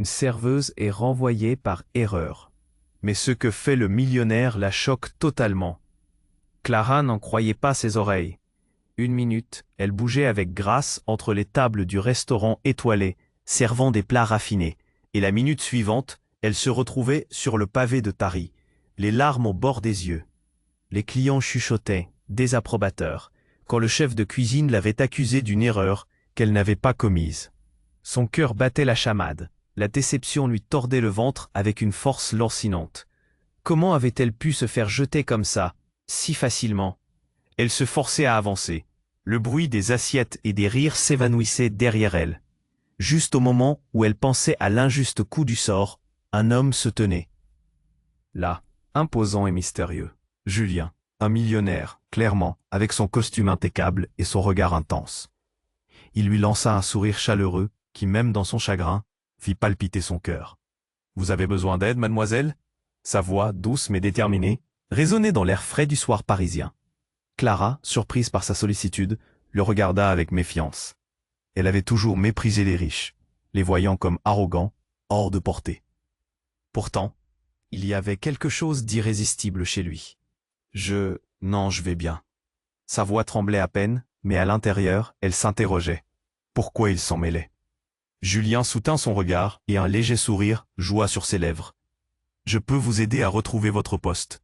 une serveuse est renvoyée par erreur. Mais ce que fait le millionnaire la choque totalement. Clara n'en croyait pas ses oreilles. Une minute, elle bougeait avec grâce entre les tables du restaurant étoilé, servant des plats raffinés, et la minute suivante, elle se retrouvait sur le pavé de Tari, les larmes au bord des yeux. Les clients chuchotaient, désapprobateurs, quand le chef de cuisine l'avait accusée d'une erreur qu'elle n'avait pas commise. Son cœur battait la chamade, la déception lui tordait le ventre avec une force lancinante. Comment avait-elle pu se faire jeter comme ça, si facilement? Elle se forçait à avancer. Le bruit des assiettes et des rires s'évanouissait derrière elle. Juste au moment où elle pensait à l'injuste coup du sort, un homme se tenait. Là, imposant et mystérieux, Julien, un millionnaire, clairement, avec son costume impeccable et son regard intense. Il lui lança un sourire chaleureux qui, même dans son chagrin, fit palpiter son cœur. « Vous avez besoin d'aide, mademoiselle ?» Sa voix, douce mais déterminée, résonnait dans l'air frais du soir parisien. Clara, surprise par sa sollicitude, le regarda avec méfiance. Elle avait toujours méprisé les riches, les voyant comme arrogants, hors de portée. Pourtant, il y avait quelque chose d'irrésistible chez lui. Non, je vais bien. Sa voix tremblait à peine, mais à l'intérieur, elle s'interrogeait. Pourquoi il s'en mêlait? Julien soutint son regard et un léger sourire joua sur ses lèvres. Je peux vous aider à retrouver votre poste.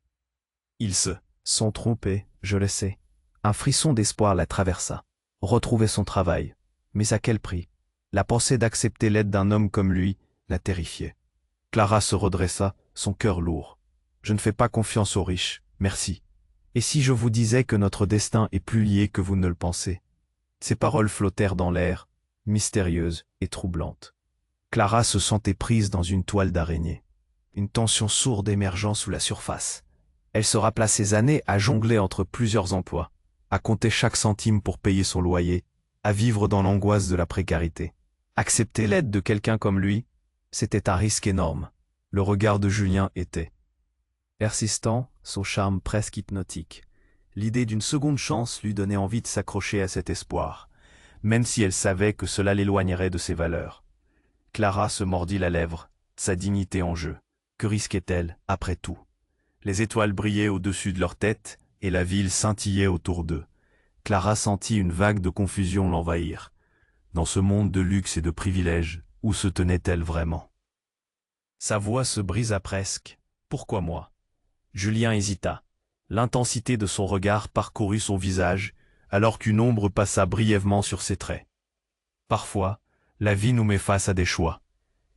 Ils se sont trompés, je le sais. Un frisson d'espoir la traversa. Retrouver son travail. Mais à quel prix? La pensée d'accepter l'aide d'un homme comme lui la terrifiait. Clara se redressa, son cœur lourd. Je ne fais pas confiance aux riches, merci. Et si je vous disais que notre destin est plus lié que vous ne le pensez? Ces paroles flottèrent dans l'air, mystérieuses et troublantes. Clara se sentait prise dans une toile d'araignée. Une tension sourde émergeant sous la surface. Elle se rappela ces années à jongler entre plusieurs emplois, à compter chaque centime pour payer son loyer, à vivre dans l'angoisse de la précarité. Accepter l'aide de quelqu'un comme lui, c'était un risque énorme. Le regard de Julien était persistant, son charme presque hypnotique. L'idée d'une seconde chance lui donnait envie de s'accrocher à cet espoir, même si elle savait que cela l'éloignerait de ses valeurs. Clara se mordit la lèvre, sa dignité en jeu. Que risquait-elle, après tout? Les étoiles brillaient au-dessus de leur tête, et la ville scintillait autour d'eux. Clara sentit une vague de confusion l'envahir. Dans ce monde de luxe et de privilèges, où se tenait-elle vraiment? Sa voix se brisa presque. Pourquoi moi? Julien hésita. L'intensité de son regard parcourut son visage, alors qu'une ombre passa brièvement sur ses traits. Parfois, la vie nous met face à des choix.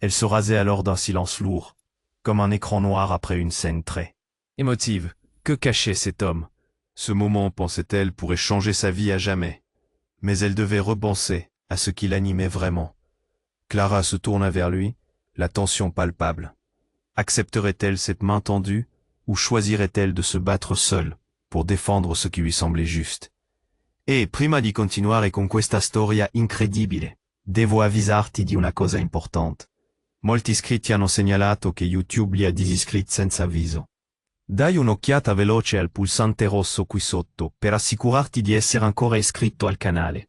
Elle se rasait alors d'un silence lourd, comme un écran noir après une scène très émotive. Que cachait cet homme? Ce moment, pensait-elle, pourrait changer sa vie à jamais. Mais elle devait repenser à ce qui l'animait vraiment. Clara se tourna vers lui, la tension palpable. Accepterait-elle cette main tendue, ou choisirait-elle de se battre seule pour défendre ce qui lui semblait juste? E prima di continuare con questa storia incredibile, devo avvisarti di una cosa importante. Molti iscritti hanno segnalato che YouTube li ha disiscritti senza avviso. Dai un'occhiata veloce al pulsante rosso qui sotto per assicurarti di essere ancora iscritto al canale.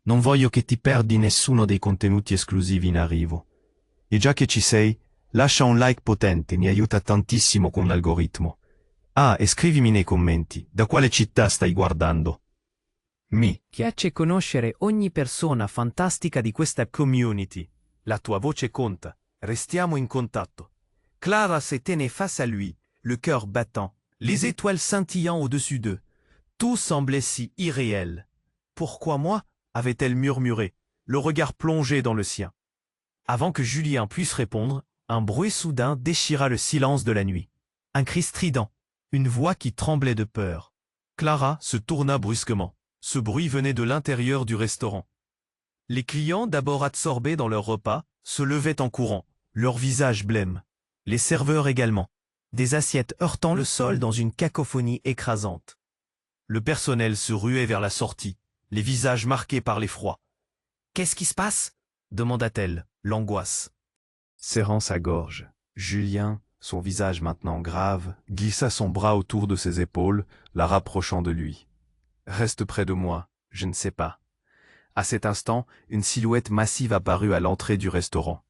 Non voglio che ti perdi nessuno dei contenuti esclusivi in arrivo. E già che ci sei, lascia un like potente, mi aiuta tantissimo con l'algoritmo. Ah, e scrivimi nei commenti, da quale città stai guardando? Mi piace conoscere ogni persona fantastica di questa community. La tua voce conta. Restiamo in contatto. Clara se tenait face à lui, le cœur battant, les étoiles scintillant au-dessus d'eux. Tout semblait si irréel. Pourquoi moi? Avait-elle murmuré, le regard plongé dans le sien. Avant que Julien puisse répondre, un bruit soudain déchira le silence de la nuit. Un cri strident, une voix qui tremblait de peur. Clara se tourna brusquement. Ce bruit venait de l'intérieur du restaurant. Les clients, d'abord absorbés dans leur repas, se levaient en courant, leur visage blême. Les serveurs également. Des assiettes heurtant le sol dans une cacophonie écrasante. Le personnel se ruait vers la sortie, les visages marqués par l'effroi. « Qu'est-ce qui se passe ?» demanda-t-elle, l'angoisse. Serrant sa gorge, Julien, son visage maintenant grave, glissa son bras autour de ses épaules, la rapprochant de lui. « Reste près de moi, je ne sais pas. » À cet instant, une silhouette massive apparut à l'entrée du restaurant.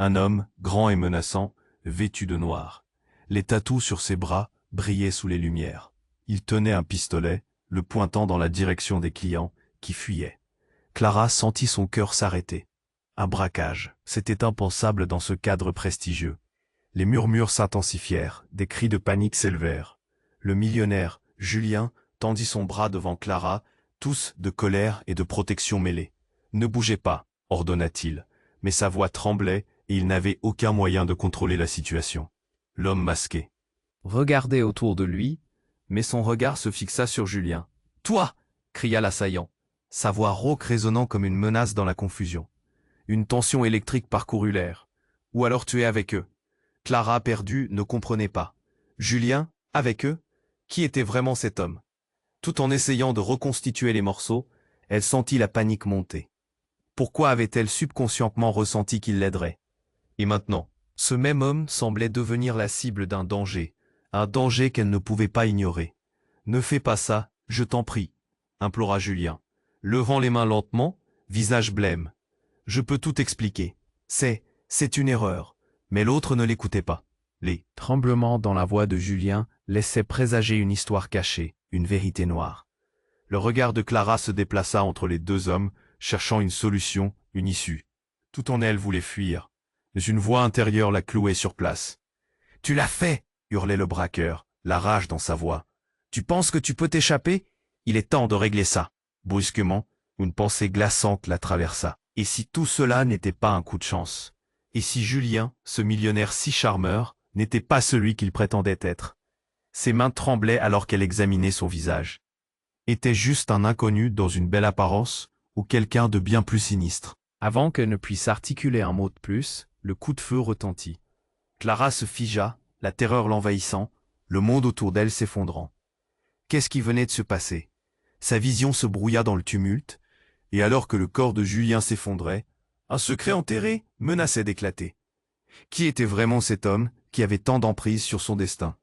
Un homme, grand et menaçant, vêtu de noir. Les tatous sur ses bras brillaient sous les lumières. Il tenait un pistolet, le pointant dans la direction des clients, qui fuyaient. Clara sentit son cœur s'arrêter. Un braquage, c'était impensable dans ce cadre prestigieux. Les murmures s'intensifièrent, des cris de panique s'élevèrent. Le millionnaire, Julien, tendit son bras devant Clara, tous de colère et de protection mêlés. « Ne bougez pas », ordonna-t-il, mais sa voix tremblait et il n'avait aucun moyen de contrôler la situation. L'homme masqué regardait autour de lui, mais son regard se fixa sur Julien. « Toi !» cria l'assaillant, sa voix rauque résonnant comme une menace dans la confusion. Une tension électrique parcourut l'air. « Ou alors tu es avec eux ?» Clara, perdue, ne comprenait pas. Julien, avec eux? Qui était vraiment cet homme? Tout en essayant de reconstituer les morceaux, elle sentit la panique monter. Pourquoi avait-elle subconsciemment ressenti qu'il l'aiderait? Et maintenant, ce même homme semblait devenir la cible d'un danger, un danger qu'elle ne pouvait pas ignorer. « Ne fais pas ça, je t'en prie », implora Julien, levant les mains lentement, visage blême. « Je peux tout expliquer. C'est une erreur. » Mais l'autre ne l'écoutait pas. Les tremblements dans la voix de Julien laissaient présager une histoire cachée, une vérité noire. Le regard de Clara se déplaça entre les deux hommes, cherchant une solution, une issue. Tout en elle voulait fuir, mais une voix intérieure la clouait sur place. « Tu l'as fait !» hurlait le braqueur, la rage dans sa voix. « Tu penses que tu peux t'échapper? Il est temps de régler ça. » Brusquement, une pensée glaçante la traversa. Et si tout cela n'était pas un coup de chance? Et si Julien, ce millionnaire si charmeur, n'était pas celui qu'il prétendait être? Ses mains tremblaient alors qu'elle examinait son visage. Était juste un inconnu dans une belle apparence, ou quelqu'un de bien plus sinistre? Avant qu'elle ne puisse articuler un mot de plus, le coup de feu retentit. Clara se figea, la terreur l'envahissant, le monde autour d'elle s'effondrant. Qu'est-ce qui venait de se passer? Sa vision se brouilla dans le tumulte, et alors que le corps de Julien s'effondrait, un secret enterré menaçait d'éclater. Qui était vraiment cet homme qui avait tant d'emprise sur son destin?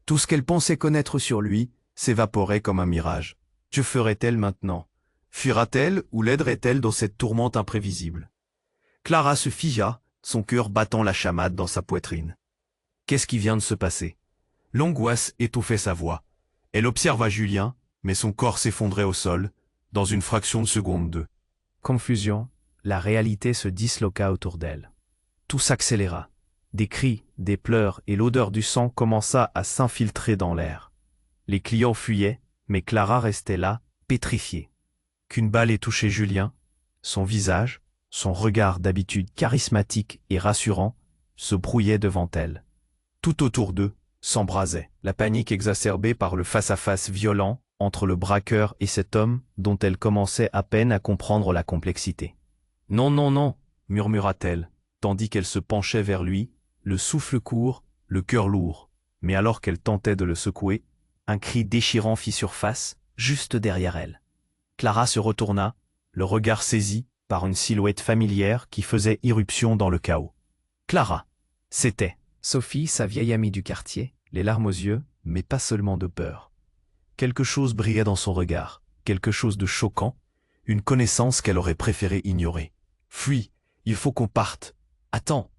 Tout ce qu'elle pensait connaître sur lui s'évaporait comme un mirage. Que ferait-elle maintenant? Fuira-t-elle ou l'aiderait-elle dans cette tourmente imprévisible? Clara se figea, son cœur battant la chamade dans sa poitrine. Qu'est-ce qui vient de se passer? L'angoisse étouffait sa voix. Elle observa Julien, mais son corps s'effondrait au sol, dans une fraction de seconde de confusion. La réalité se disloqua autour d'elle. Tout s'accéléra. Des cris, des pleurs et l'odeur du sang commença à s'infiltrer dans l'air. Les clients fuyaient, mais Clara restait là, pétrifiée. Qu'une balle ait touché Julien, son visage, son regard d'habitude charismatique et rassurant, se brouillait devant elle. Tout autour d'eux s'embrasait, la panique exacerbée par le face-à-face violent entre le braqueur et cet homme dont elle commençait à peine à comprendre la complexité. « Non, non, non !» murmura-t-elle, tandis qu'elle se penchait vers lui, le souffle court, le cœur lourd. Mais alors qu'elle tentait de le secouer, un cri déchirant fit surface, juste derrière elle. Clara se retourna, le regard saisi par une silhouette familière qui faisait irruption dans le chaos. Clara, c'était Sophie, sa vieille amie du quartier, les larmes aux yeux, mais pas seulement de peur. Quelque chose brillait dans son regard, quelque chose de choquant, une connaissance qu'elle aurait préféré ignorer. « Fuis, il faut qu'on parte. Attends !»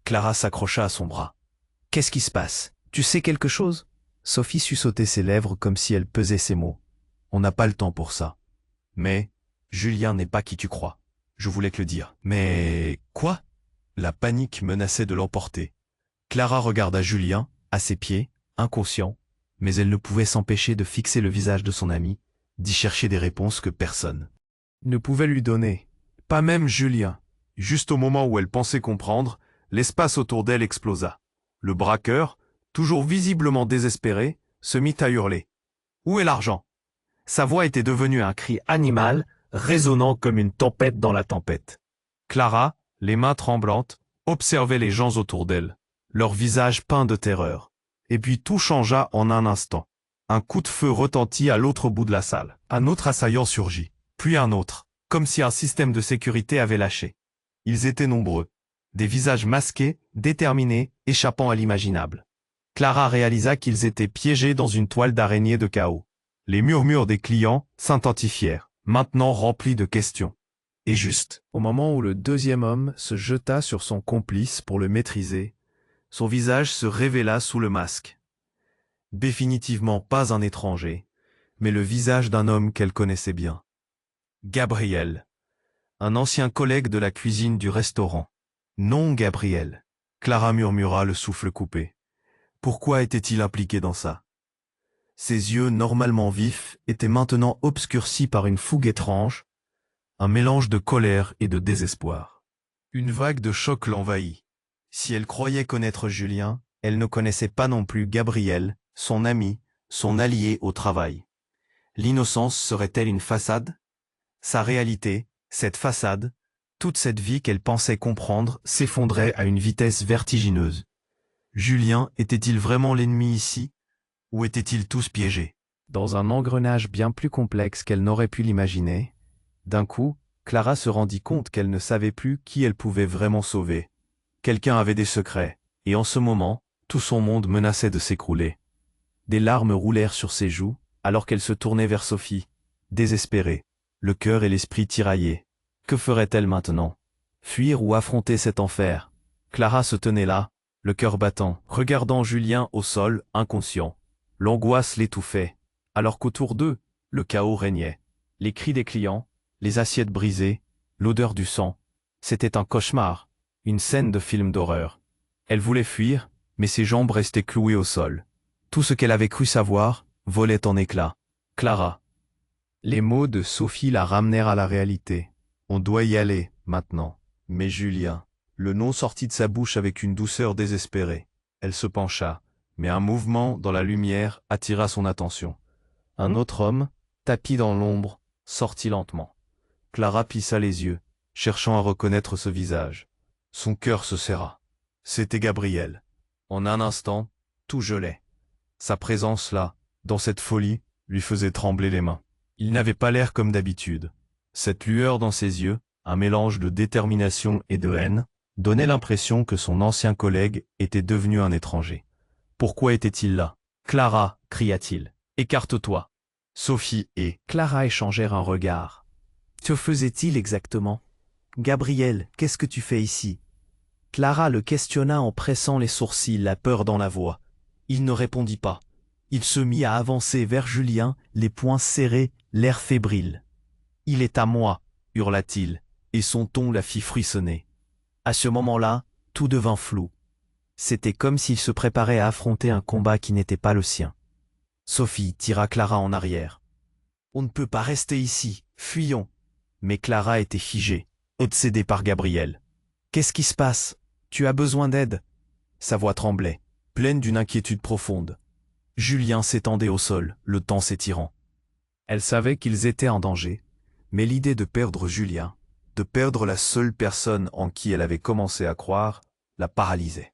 Clara s'accrocha à son bras. « Qu'est-ce qui se passe? Tu sais quelque chose ?» Sophie suçotait ses lèvres comme si elle pesait ses mots. « On n'a pas le temps pour ça. Mais Julien n'est pas qui tu crois. Je voulais te le dire. »« Mais quoi ?» La panique menaçait de l'emporter. Clara regarda Julien, à ses pieds, inconscient, mais elle ne pouvait s'empêcher de fixer le visage de son ami, d'y chercher des réponses que personne ne pouvait lui donner. Pas même Julien. Juste au moment où elle pensait comprendre, l'espace autour d'elle explosa. Le braqueur, toujours visiblement désespéré, se mit à hurler. « Où est l'argent ?» Sa voix était devenue un cri animal, résonnant comme une tempête dans la tempête. Clara, les mains tremblantes, observait les gens autour d'elle, leur visage peint de terreur. Et puis tout changea en un instant. Un coup de feu retentit à l'autre bout de la salle. Un autre assaillant surgit, puis un autre, comme si un système de sécurité avait lâché. Ils étaient nombreux. Des visages masqués, déterminés, échappant à l'imaginable. Clara réalisa qu'ils étaient piégés dans une toile d'araignée de chaos. Les murmures des clients s'intensifièrent, maintenant remplis de questions. « et juste. Au moment où le deuxième homme se jeta sur son complice pour le maîtriser, son visage se révéla sous le masque. Définitivement pas un étranger, mais le visage d'un homme qu'elle connaissait bien. Gabriel, un ancien collègue de la cuisine du restaurant. Non, Gabriel. Clara murmura, le souffle coupé. Pourquoi était-il impliqué dans ça? Ses yeux, normalement vifs, étaient maintenant obscurcis par une fougue étrange, un mélange de colère et de désespoir. Une vague de choc l'envahit. Si elle croyait connaître Julien, elle ne connaissait pas non plus Gabriel, son ami, son allié au travail. L'innocence serait-elle une façade? Sa réalité, cette façade, toute cette vie qu'elle pensait comprendre, s'effondrait à une vitesse vertigineuse. Julien était-il vraiment l'ennemi ici? Ou étaient-ils tous piégés? Dans un engrenage bien plus complexe qu'elle n'aurait pu l'imaginer, d'un coup, Clara se rendit compte qu'elle ne savait plus qui elle pouvait vraiment sauver. Quelqu'un avait des secrets, et en ce moment, tout son monde menaçait de s'écrouler. Des larmes roulèrent sur ses joues, alors qu'elle se tournait vers Sophie, désespérée, le cœur et l'esprit tiraillés. Que ferait-elle maintenant? Fuir ou affronter cet enfer? Clara se tenait là, le cœur battant, regardant Julien au sol, inconscient. L'angoisse l'étouffait, alors qu'autour d'eux, le chaos régnait. Les cris des clients, les assiettes brisées, l'odeur du sang. C'était un cauchemar, une scène de film d'horreur. Elle voulait fuir, mais ses jambes restaient clouées au sol. Tout ce qu'elle avait cru savoir volait en éclats. Clara. Les mots de Sophie la ramenèrent à la réalité. On doit y aller, maintenant. Mais Julien, le nom sortit de sa bouche avec une douceur désespérée. Elle se pencha, mais un mouvement dans la lumière attira son attention. Un autre homme, tapi dans l'ombre, sortit lentement. Clara plissa les yeux, cherchant à reconnaître ce visage. Son cœur se serra. C'était Gabriel. En un instant, tout gelait. Sa présence là, dans cette folie, lui faisait trembler les mains. Il n'avait pas l'air comme d'habitude. Cette lueur dans ses yeux, un mélange de détermination et de haine, donnait l'impression que son ancien collègue était devenu un étranger. Pourquoi était-il là? Clara, cria-t-il, écarte-toi. Sophie et Clara échangèrent un regard. Que faisait-il exactement? Gabriel, qu'est-ce que tu fais ici? Clara le questionna en pressant les sourcils, la peur dans la voix. Il ne répondit pas. Il se mit à avancer vers Julien, les poings serrés, l'air fébrile. « Il est à moi !» hurla-t-il, et son ton la fit frissonner. À ce moment-là, tout devint flou. C'était comme s'il se préparait à affronter un combat qui n'était pas le sien. Sophie tira Clara en arrière. « On ne peut pas rester ici, fuyons !» Mais Clara était figée, obsédée par Gabriel. « Qu'est-ce qui se passe? Tu as besoin d'aide ?» Sa voix tremblait, pleine d'une inquiétude profonde. Julien s'étendait au sol, le temps s'étirant. Elle savait qu'ils étaient en danger, mais l'idée de perdre Julien, de perdre la seule personne en qui elle avait commencé à croire, la paralysait.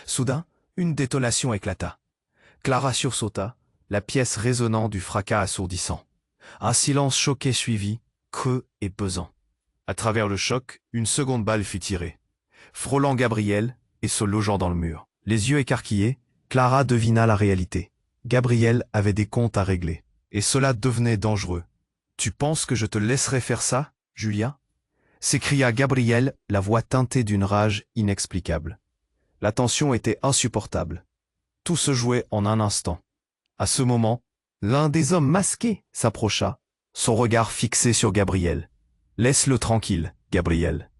Soudain, une détonation éclata. Clara sursauta, la pièce résonnant du fracas assourdissant. Un silence choqué suivit, creux et pesant. À travers le choc, une seconde balle fut tirée, frôlant Gabriel et se logeant dans le mur. Les yeux écarquillés, Clara devina la réalité. Gabriel avait des comptes à régler, et cela devenait dangereux. « Tu penses que je te laisserai faire ça, Julien ?» s'écria Gabriel, la voix teintée d'une rage inexplicable. La tension était insupportable. Tout se jouait en un instant. À ce moment, l'un des hommes masqués s'approcha, son regard fixé sur Gabriel. « Laisse-le tranquille, Gabriel. »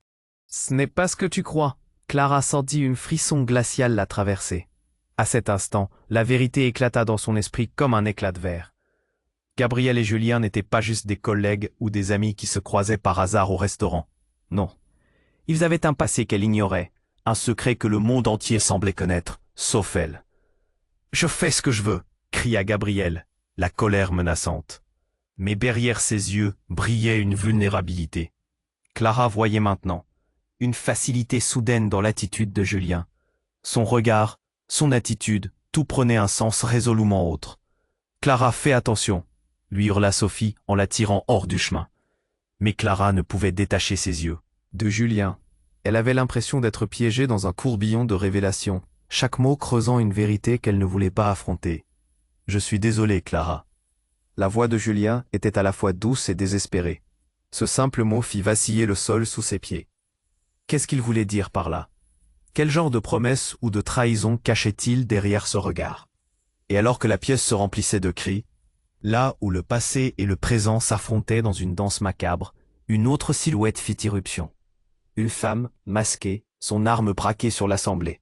« Ce n'est pas ce que tu crois. » Clara sentit une frisson glacial la traverser. À cet instant, la vérité éclata dans son esprit comme un éclat de verre. Gabriel et Julien n'étaient pas juste des collègues ou des amis qui se croisaient par hasard au restaurant. Non. Ils avaient un passé qu'elle ignorait, un secret que le monde entier semblait connaître, sauf elle. « Je fais ce que je veux !» cria Gabriel, la colère menaçante. Mais derrière ses yeux brillait une vulnérabilité. Clara voyait maintenant une facilité soudaine dans l'attitude de Julien. Son regard, son attitude, tout prenait un sens résolument autre. « Clara, fais attention !» lui hurla Sophie en la tirant hors du chemin. Mais Clara ne pouvait détacher ses yeux de Julien. Elle avait l'impression d'être piégée dans un courbillon de révélations, chaque mot creusant une vérité qu'elle ne voulait pas affronter. « Je suis désolé, Clara. » La voix de Julien était à la fois douce et désespérée. Ce simple mot fit vaciller le sol sous ses pieds. Qu'est-ce qu'il voulait dire par là? Quel genre de promesse ou de trahison cachait-il derrière ce regard? Et alors que la pièce se remplissait de cris, là où le passé et le présent s'affrontaient dans une danse macabre, une autre silhouette fit irruption. Une femme, masquée, son arme braquée sur l'assemblée.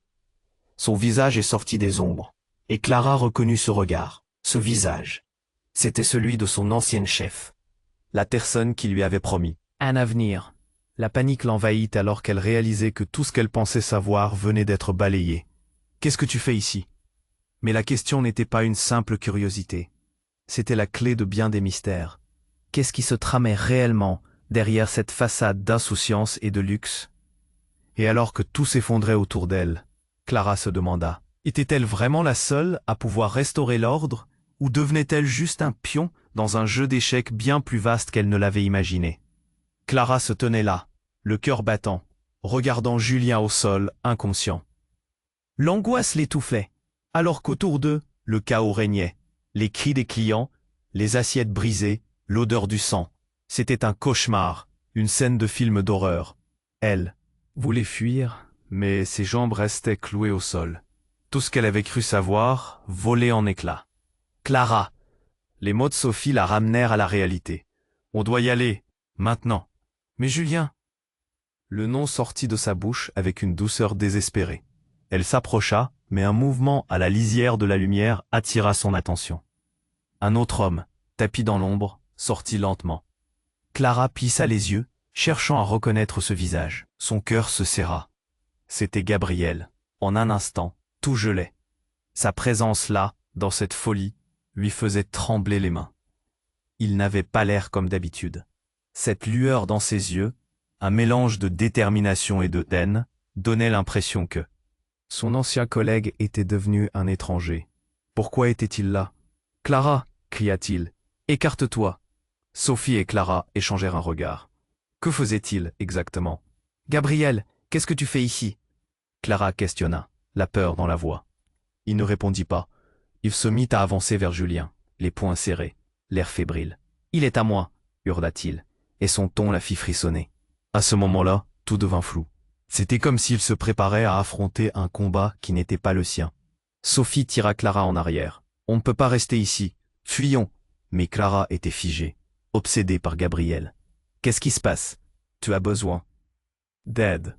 Son visage est sorti des ombres, et Clara reconnut ce regard, ce visage. C'était celui de son ancienne chef, la personne qui lui avait promis un avenir. La panique l'envahit alors qu'elle réalisait que tout ce qu'elle pensait savoir venait d'être balayé. « Qu'est-ce que tu fais ici ?» Mais la question n'était pas une simple curiosité. C'était la clé de bien des mystères. Qu'est-ce qui se tramait réellement derrière cette façade d'insouciance et de luxe? Et alors que tout s'effondrait autour d'elle, Clara se demanda, était-elle vraiment la seule à pouvoir restaurer l'ordre, ou devenait-elle juste un pion dans un jeu d'échecs bien plus vaste qu'elle ne l'avait imaginé? Clara se tenait là, le cœur battant, regardant Julien au sol, inconscient. L'angoisse l'étouffait, alors qu'autour d'eux, le chaos régnait. Les cris des clients, les assiettes brisées, l'odeur du sang. C'était un cauchemar, une scène de film d'horreur. Elle voulait fuir, mais ses jambes restaient clouées au sol. Tout ce qu'elle avait cru savoir volait en éclats. « Clara !» Les mots de Sophie la ramenèrent à la réalité. « On doit y aller, maintenant. » « Mais Julien !» Le nom sortit de sa bouche avec une douceur désespérée. Elle s'approcha, mais un mouvement à la lisière de la lumière attira son attention. Un autre homme, tapi dans l'ombre, sortit lentement. Clara plissa les yeux, cherchant à reconnaître ce visage. Son cœur se serra. C'était Gabriel. En un instant, tout gelait. Sa présence là, dans cette folie, lui faisait trembler les mains. Il n'avait pas l'air comme d'habitude. Cette lueur dans ses yeux, un mélange de détermination et de haine, donnait l'impression que son ancien collègue était devenu un étranger. Pourquoi était-il là? « Clara !» cria-t-il. « Écarte-toi !» Sophie et Clara échangèrent un regard. Que faisait-il exactement? « Gabriel, qu'est-ce que tu fais ici ?» Clara questionna, la peur dans la voix. Il ne répondit pas. Il se mit à avancer vers Julien, les poings serrés, l'air fébrile. « Il est à moi !» hurla-t-il, et son ton la fit frissonner. À ce moment-là, tout devint flou. C'était comme s'il se préparait à affronter un combat qui n'était pas le sien. Sophie tira Clara en arrière. « On ne peut pas rester ici. Fuyons !» Mais Clara était figée, obsédée par Gabriel. « Qu'est-ce qui se passe? Tu as besoin d'aide. »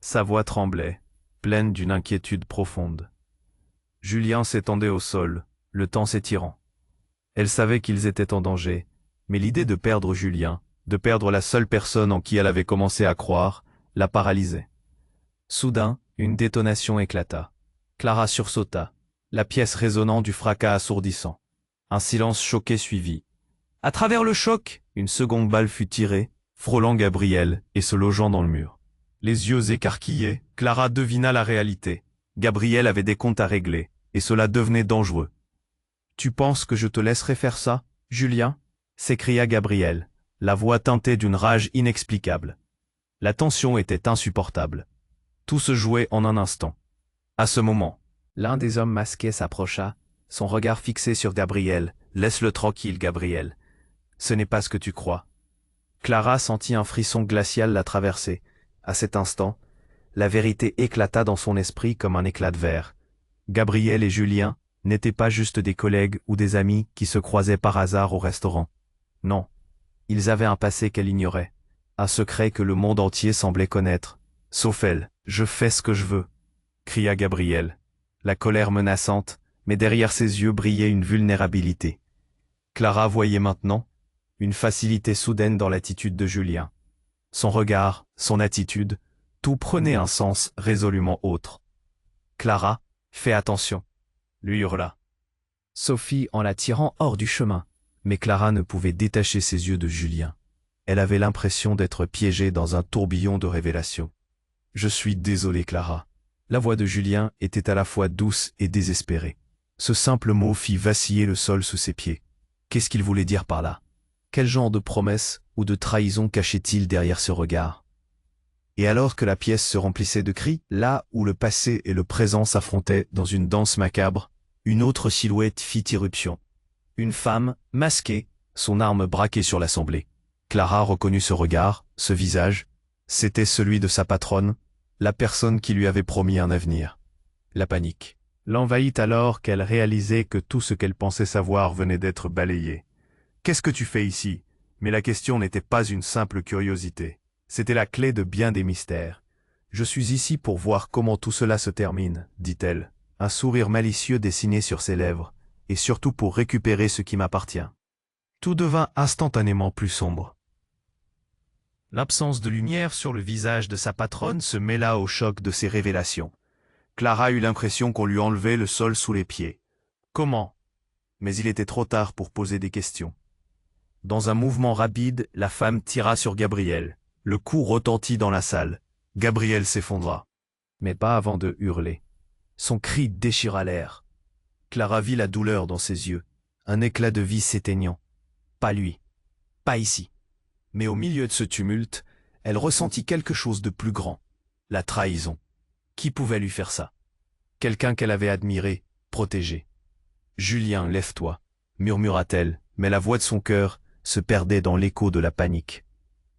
Sa voix tremblait, pleine d'une inquiétude profonde. Julien s'étendait au sol, le temps s'étirant. Elle savait qu'ils étaient en danger, mais l'idée de perdre Julien, de perdre la seule personne en qui elle avait commencé à croire, la paralysait. Soudain, une détonation éclata. Clara sursauta, la pièce résonnant du fracas assourdissant. Un silence choqué suivit. À travers le choc, une seconde balle fut tirée, frôlant Gabriel et se logeant dans le mur. Les yeux écarquillés, Clara devina la réalité. Gabriel avait des comptes à régler, et cela devenait dangereux. « Tu penses que je te laisserai faire ça, Julien ?» s'écria Gabriel, la voix teintée d'une rage inexplicable. La tension était insupportable. Tout se jouait en un instant. À ce moment, l'un des hommes masqués s'approcha, son regard fixé sur Gabriel. « Laisse-le tranquille, Gabriel. Ce n'est pas ce que tu crois. » Clara sentit un frisson glacial la traverser. À cet instant, la vérité éclata dans son esprit comme un éclat de verre. Gabriel et Julien n'étaient pas juste des collègues ou des amis qui se croisaient par hasard au restaurant. Non, ils avaient un passé qu'elle ignorait, un secret que le monde entier semblait connaître. « Sauf elle, je fais ce que je veux !» cria Gabriel, la colère menaçante, mais derrière ses yeux brillait une vulnérabilité. Clara voyait maintenant une facilité soudaine dans l'attitude de Julien. Son regard, son attitude, tout prenait un sens résolument autre. « Clara, fais attention !» lui hurla Sophie en la tirant hors du chemin. Mais Clara ne pouvait détacher ses yeux de Julien. Elle avait l'impression d'être piégée dans un tourbillon de révélations. « Je suis désolé, Clara. » La voix de Julien était à la fois douce et désespérée. Ce simple mot fit vaciller le sol sous ses pieds. Qu'est-ce qu'il voulait dire par là? Quel genre de promesse ou de trahison cachait-il derrière ce regard? Et alors que la pièce se remplissait de cris, là où le passé et le présent s'affrontaient dans une danse macabre, une autre silhouette fit irruption. Une femme, masquée, son arme braquée sur l'assemblée. Clara reconnut ce regard, ce visage. C'était celui de sa patronne, la personne qui lui avait promis un avenir. La panique l'envahit alors qu'elle réalisait que tout ce qu'elle pensait savoir venait d'être balayé. « Qu'est-ce que tu fais ici ?» Mais la question n'était pas une simple curiosité. C'était la clé de bien des mystères. « Je suis ici pour voir comment tout cela se termine, » dit-elle, un sourire malicieux dessiné sur ses lèvres, et surtout pour récupérer ce qui m'appartient. Tout devint instantanément plus sombre. L'absence de lumière sur le visage de sa patronne se mêla au choc de ces révélations. Clara eut l'impression qu'on lui enlevait le sol sous les pieds. Comment? Mais il était trop tard pour poser des questions. Dans un mouvement rapide, la femme tira sur Gabriel. Le coup retentit dans la salle. Gabriel s'effondra. Mais pas avant de hurler. Son cri déchira l'air. Clara vit la douleur dans ses yeux, un éclat de vie s'éteignant. Pas lui. Pas ici. Mais au milieu de ce tumulte, elle ressentit quelque chose de plus grand. La trahison. Qui pouvait lui faire ça? Quelqu'un qu'elle avait admiré, protégé. « Julien, lève-toi » murmura-t-elle, mais la voix de son cœur se perdait dans l'écho de la panique.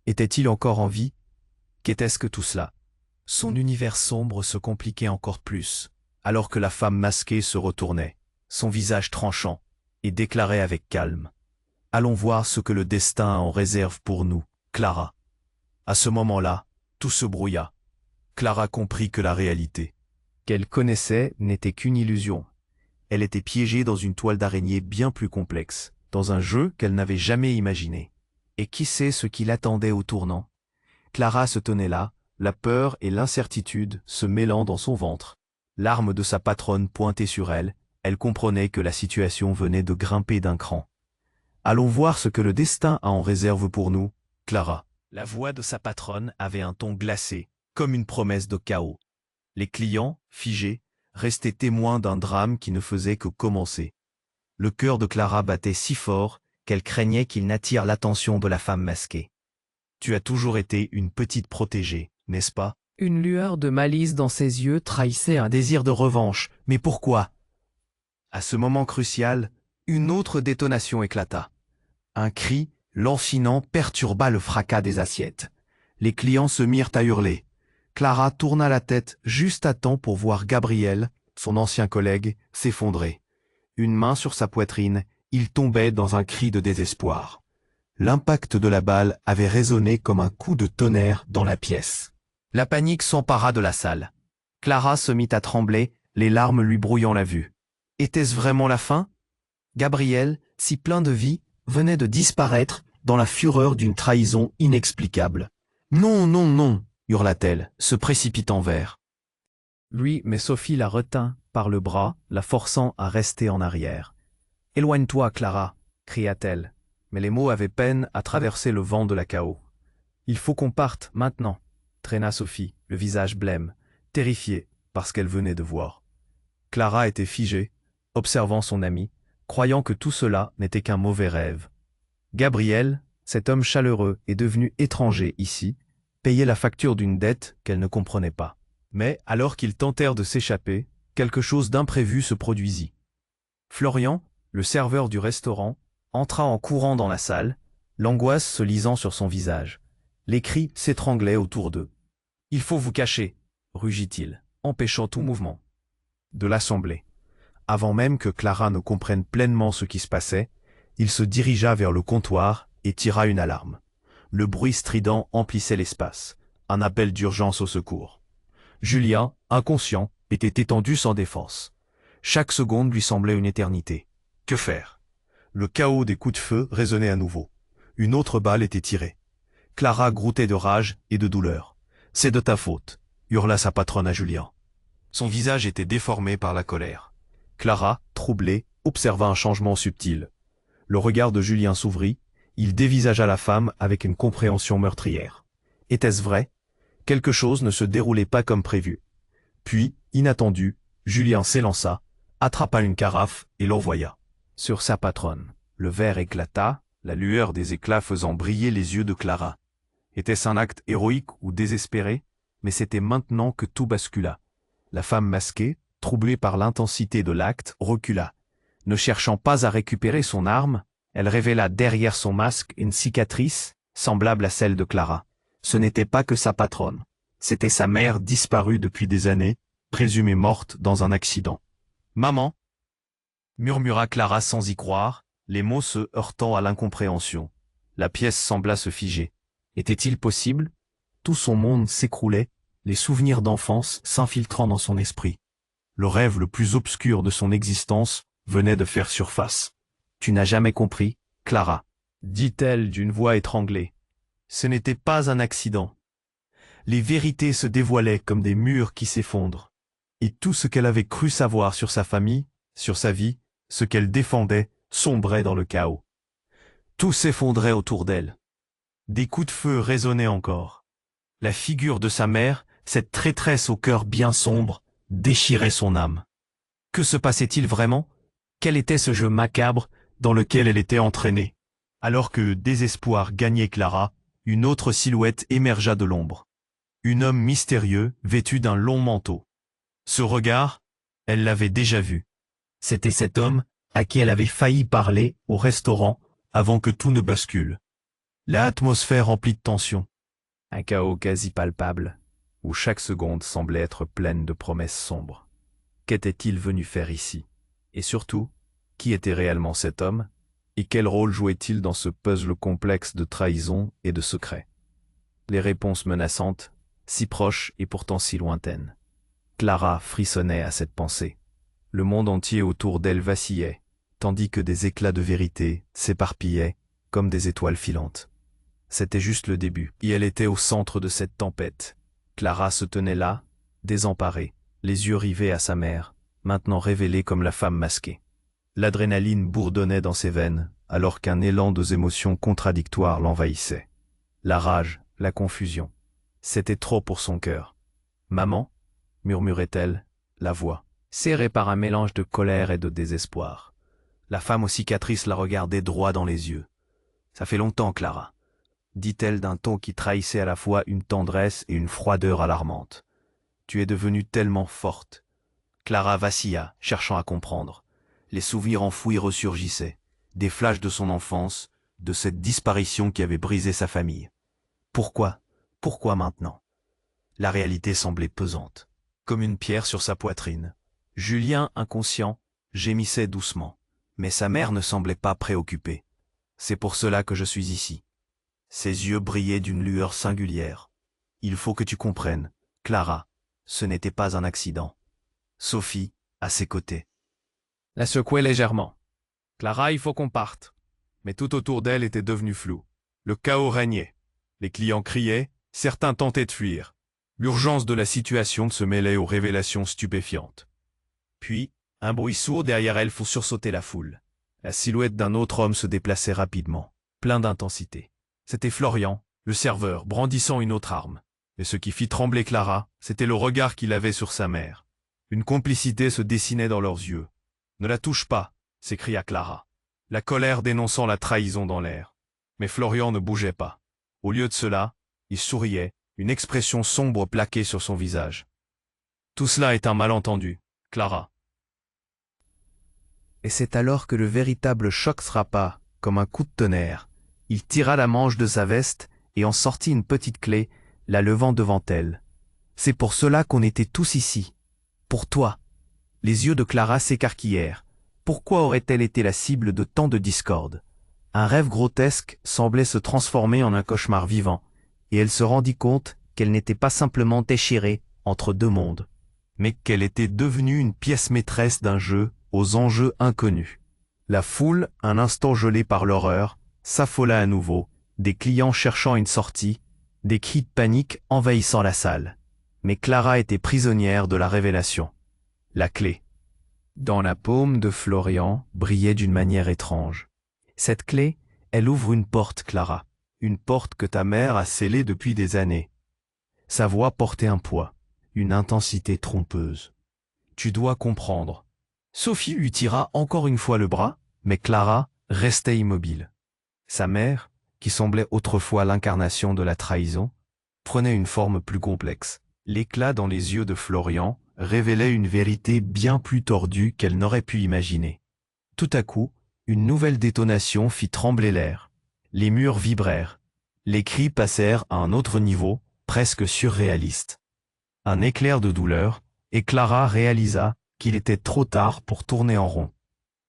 Était-il encore en vie? Qu'était-ce que tout cela? Son univers sombre se compliquait encore plus, alors que la femme masquée se retournait, son visage tranchant, et déclarait avec calme. « Allons voir ce que le destin a en réserve pour nous, Clara. » À ce moment-là, tout se brouilla. Clara comprit que la réalité qu'elle connaissait n'était qu'une illusion. Elle était piégée dans une toile d'araignée bien plus complexe, dans un jeu qu'elle n'avait jamais imaginé. Et qui sait ce qui l'attendait au tournant? Clara se tenait là, la peur et l'incertitude se mêlant dans son ventre. L'arme de sa patronne pointée sur elle, elle comprenait que la situation venait de grimper d'un cran. « Allons voir ce que le destin a en réserve pour nous, Clara. » La voix de sa patronne avait un ton glacé, comme une promesse de chaos. Les clients, figés, restaient témoins d'un drame qui ne faisait que commencer. Le cœur de Clara battait si fort qu'elle craignait qu'il n'attire l'attention de la femme masquée. « Tu as toujours été une petite protégée, n'est-ce pas ?» Une lueur de malice dans ses yeux trahissait un désir de revanche. Mais pourquoi? À ce moment crucial, une autre détonation éclata. Un cri, lancinant, perturba le fracas des assiettes. Les clients se mirent à hurler. Clara tourna la tête juste à temps pour voir Gabriel, son ancien collègue, s'effondrer. Une main sur sa poitrine, il tombait dans un cri de désespoir. L'impact de la balle avait résonné comme un coup de tonnerre dans la pièce. La panique s'empara de la salle. Clara se mit à trembler, les larmes lui brouillant la vue. Était-ce vraiment la fin? Gabriel, si plein de vie, venait de disparaître dans la fureur d'une trahison inexplicable. « Non, non, non !» hurla-t-elle, se précipitant vers lui, mais Sophie la retint par le bras, la forçant à rester en arrière. « Éloigne-toi, Clara !» cria-t-elle, mais les mots avaient peine à traverser le vent de la chaos. « Il faut qu'on parte, maintenant !» traîna Sophie, le visage blême, terrifiée par ce qu'elle venait de voir. Clara était figée, observant son amie, croyant que tout cela n'était qu'un mauvais rêve. Gabriel, cet homme chaleureux et devenu étranger ici, payait la facture d'une dette qu'elle ne comprenait pas. Mais, alors qu'ils tentèrent de s'échapper, quelque chose d'imprévu se produisit. Florian, le serveur du restaurant, entra en courant dans la salle, l'angoisse se lisant sur son visage. Les cris s'étranglaient autour d'eux. « Il faut vous cacher !» rugit-il, empêchant tout mouvement de l'assemblée. Avant même que Clara ne comprenne pleinement ce qui se passait, il se dirigea vers le comptoir et tira une alarme. Le bruit strident emplissait l'espace, un appel d'urgence au secours. Julien, inconscient, était étendu sans défense. Chaque seconde lui semblait une éternité. Que faire? Le chaos des coups de feu résonnait à nouveau. Une autre balle était tirée. Clara groutait de rage et de douleur. « C'est de ta faute !» hurla sa patronne à Julien. Son visage était déformé par la colère. Clara, troublée, observa un changement subtil. Le regard de Julien s'ouvrit, il dévisagea la femme avec une compréhension meurtrière. Était-ce vrai? Quelque chose ne se déroulait pas comme prévu. Puis, inattendu, Julien s'élança, attrapa une carafe et l'envoya sur sa patronne. Le verre éclata, la lueur des éclats faisant briller les yeux de Clara. Était-ce un acte héroïque ou désespéré? Mais c'était maintenant que tout bascula. La femme masquée, troublée par l'intensité de l'acte, recula. Ne cherchant pas à récupérer son arme, elle révéla derrière son masque une cicatrice, semblable à celle de Clara. Ce n'était pas que sa patronne. C'était sa mère disparue depuis des années, présumée morte dans un accident. « Maman !» murmura Clara sans y croire, les mots se heurtant à l'incompréhension. La pièce sembla se figer. Était-il possible? Tout son monde s'écroulait, les souvenirs d'enfance s'infiltrant dans son esprit. Le rêve le plus obscur de son existence venait de faire surface. « Tu n'as jamais compris, Clara », dit-elle d'une voix étranglée. Ce n'était pas un accident. Les vérités se dévoilaient comme des murs qui s'effondrent. Et tout ce qu'elle avait cru savoir sur sa famille, sur sa vie, ce qu'elle défendait, sombrait dans le chaos. Tout s'effondrait autour d'elle. Des coups de feu résonnaient encore. La figure de sa mère, cette traîtresse au cœur bien sombre, déchirait son âme. Que se passait-il vraiment? Quel était ce jeu macabre dans lequel elle était entraînée? Alors que le désespoir gagnait Clara, une autre silhouette émergea de l'ombre. Un homme mystérieux, vêtu d'un long manteau. Ce regard, elle l'avait déjà vu. C'était cet homme à qui elle avait failli parler au restaurant avant que tout ne bascule. L'atmosphère remplie de tension. Un chaos quasi palpable, où chaque seconde semblait être pleine de promesses sombres. Qu'était-il venu faire ici? Et surtout, qui était réellement cet homme? Et quel rôle jouait-il dans ce puzzle complexe de trahison et de secret? Les réponses menaçantes, si proches et pourtant si lointaines. Clara frissonnait à cette pensée. Le monde entier autour d'elle vacillait, tandis que des éclats de vérité s'éparpillaient comme des étoiles filantes. C'était juste le début, et elle était au centre de cette tempête. Clara se tenait là, désemparée, les yeux rivés à sa mère, maintenant révélée comme la femme masquée. L'adrénaline bourdonnait dans ses veines, alors qu'un élan de émotions contradictoires l'envahissait. La rage, la confusion. C'était trop pour son cœur. « Maman » murmurait-elle, la voix, serrée par un mélange de colère et de désespoir. La femme aux cicatrices la regardait droit dans les yeux. « Ça fait longtemps, Clara », dit-elle d'un ton qui trahissait à la fois une tendresse et une froideur alarmante. « Tu es devenue tellement forte. » Clara vacilla, cherchant à comprendre. Les souvenirs enfouis ressurgissaient, des flashs de son enfance, de cette disparition qui avait brisé sa famille. Pourquoi? Pourquoi maintenant? La réalité semblait pesante, comme une pierre sur sa poitrine. Julien, inconscient, gémissait doucement, mais sa mère ne semblait pas préoccupée. C'est pour cela que je suis ici. Ses yeux brillaient d'une lueur singulière. Il faut que tu comprennes, Clara, ce n'était pas un accident. Sophie, à ses côtés, la secouait légèrement. Clara, il faut qu'on parte. Mais tout autour d'elle était devenu flou. Le chaos régnait. Les clients criaient, certains tentaient de fuir. L'urgence de la situation se mêlait aux révélations stupéfiantes. Puis, un bruit sourd derrière elle fit sursauter la foule. La silhouette d'un autre homme se déplaçait rapidement, plein d'intensité. C'était Florian, le serveur, brandissant une autre arme. Et ce qui fit trembler Clara, c'était le regard qu'il avait sur sa mère. Une complicité se dessinait dans leurs yeux. « Ne la touche pas !» s'écria Clara, la colère dénonçant la trahison dans l'air. Mais Florian ne bougeait pas. Au lieu de cela, il souriait, une expression sombre plaquée sur son visage. « Tout cela est un malentendu, Clara. » Et c'est alors que le véritable choc frappa, comme un coup de tonnerre. Il tira la manche de sa veste et en sortit une petite clé, la levant devant elle. « C'est pour cela qu'on était tous ici. Pour toi. » Les yeux de Clara s'écarquillèrent. Pourquoi aurait-elle été la cible de tant de discorde? Un rêve grotesque semblait se transformer en un cauchemar vivant, et elle se rendit compte qu'elle n'était pas simplement déchirée entre deux mondes, mais qu'elle était devenue une pièce maîtresse d'un jeu aux enjeux inconnus. La foule, un instant gelée par l'horreur, s'affola à nouveau, des clients cherchant une sortie, des cris de panique envahissant la salle. Mais Clara était prisonnière de la révélation. La clé. Dans la paume de Florian brillait d'une manière étrange. Cette clé, elle ouvre une porte, Clara. Une porte que ta mère a scellée depuis des années. Sa voix portait un poids, une intensité trompeuse. Tu dois comprendre. Sophie lui tira encore une fois le bras, mais Clara restait immobile. Sa mère, qui semblait autrefois l'incarnation de la trahison, prenait une forme plus complexe. L'éclat dans les yeux de Florian révélait une vérité bien plus tordue qu'elle n'aurait pu imaginer. Tout à coup, une nouvelle détonation fit trembler l'air. Les murs vibrèrent. Les cris passèrent à un autre niveau, presque surréaliste. Un éclair de douleur, et Clara réalisa qu'il était trop tard pour tourner en rond.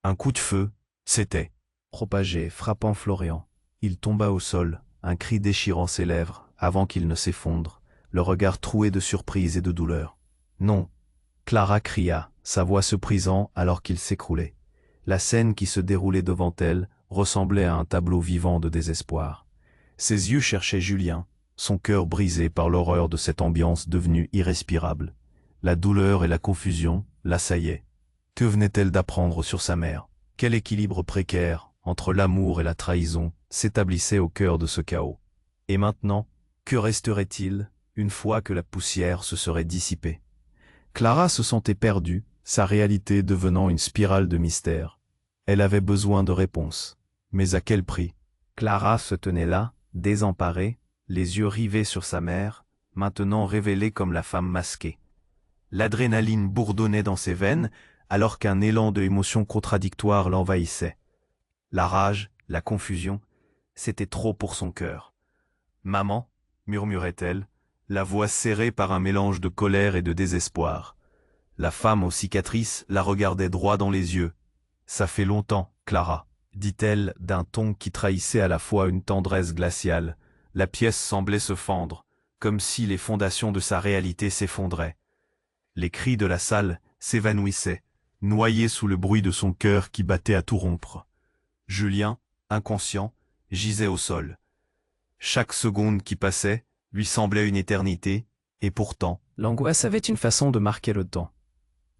Un coup de feu, c'était propagé, frappant Florian. Il tomba au sol, un cri déchirant ses lèvres, avant qu'il ne s'effondre, le regard troué de surprise et de douleur. Non, Clara cria, sa voix se brisant alors qu'il s'écroulait. La scène qui se déroulait devant elle ressemblait à un tableau vivant de désespoir. Ses yeux cherchaient Julien, son cœur brisé par l'horreur de cette ambiance devenue irrespirable. La douleur et la confusion l'assaillaient. Que venait-elle d'apprendre sur sa mère? Quel équilibre précaire entre l'amour et la trahison s'établissait au cœur de ce chaos? Et maintenant, que resterait-il une fois que la poussière se serait dissipée? Clara se sentait perdue, sa réalité devenant une spirale de mystère. Elle avait besoin de réponses. Mais à quel prix? Clara se tenait là, désemparée, les yeux rivés sur sa mère, maintenant révélée comme la femme masquée. L'adrénaline bourdonnait dans ses veines, alors qu'un élan de émotions contradictoires l'envahissait. La rage, la confusion, c'était trop pour son cœur. « Maman » murmurait-elle, la voix serrée par un mélange de colère et de désespoir. La femme aux cicatrices la regardait droit dans les yeux. « Ça fait longtemps, Clara », dit-elle d'un ton qui trahissait à la fois une tendresse glaciale. La pièce semblait se fendre, comme si les fondations de sa réalité s'effondraient. Les cris de la salle s'évanouissaient, noyés sous le bruit de son cœur qui battait à tout rompre. Julien, inconscient, gisait au sol. Chaque seconde qui passait lui semblait une éternité, et pourtant, L'angoisse avait une façon de marquer le temps.